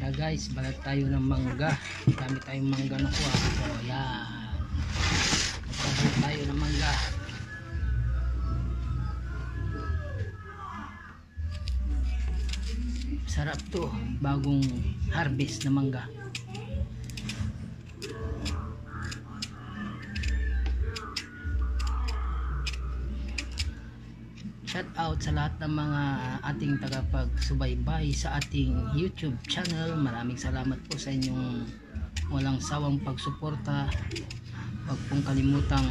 Tara guys, balat tayo ng mangga. Dami tayong mangga na kuha. So yan, magbabalat tayo ng mangga. Sarap to, bagong harvest na mangga. Shout out sa lahat ng mga ating tagapagsubaybay sa ating YouTube channel. Maraming salamat po sa inyong walang sawang pagsuporta. Huwag pong kalimutang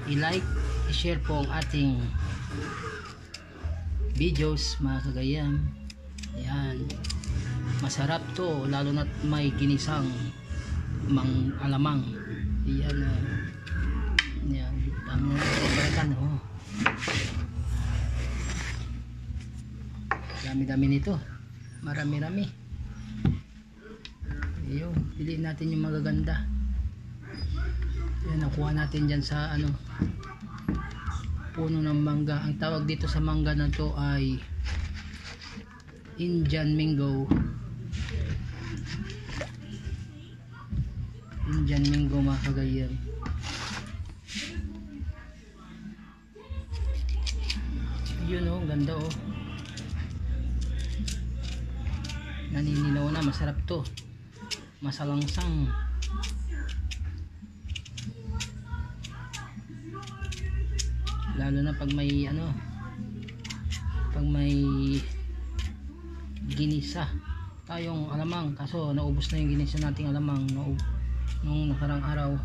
i-like, i-share po ang ating videos mga kagayam. Ayan, masarap to, lalo na may ginisang alamang. Ayan, ayan, dami na pagbaratan, oh. Dami-dami nito, marami-rami. Ayun, piliin natin yung magaganda. Yan, nakuha natin dyan sa ano, puno ng mangga. Ang tawag dito sa mangga na to ay Indian mango. Indian mango mga kagayam. Yun oh, ganda oh. Naninilaw na, masarap to, masalangsang. Lalo na pag may ano, pag may ginisa tayong alamang, kaso naubos na yung ginisa nating alamang nung nakarang araw.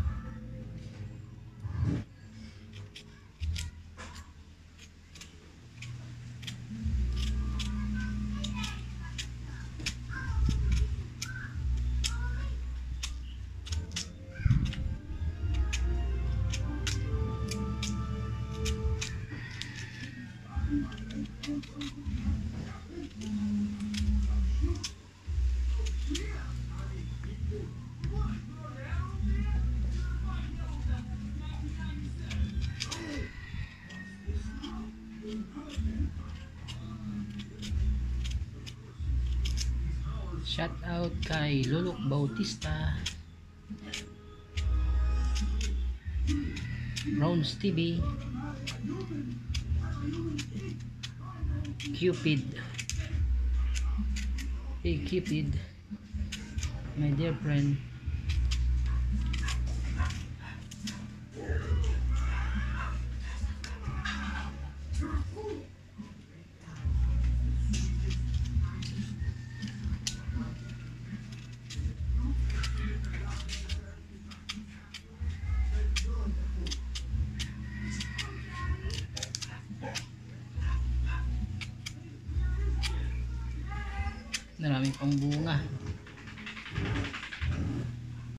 Shout out kay Luluk Bautista, Browns TV, Cupid, hey Cupid, my dear friend. Maraming pang bunga.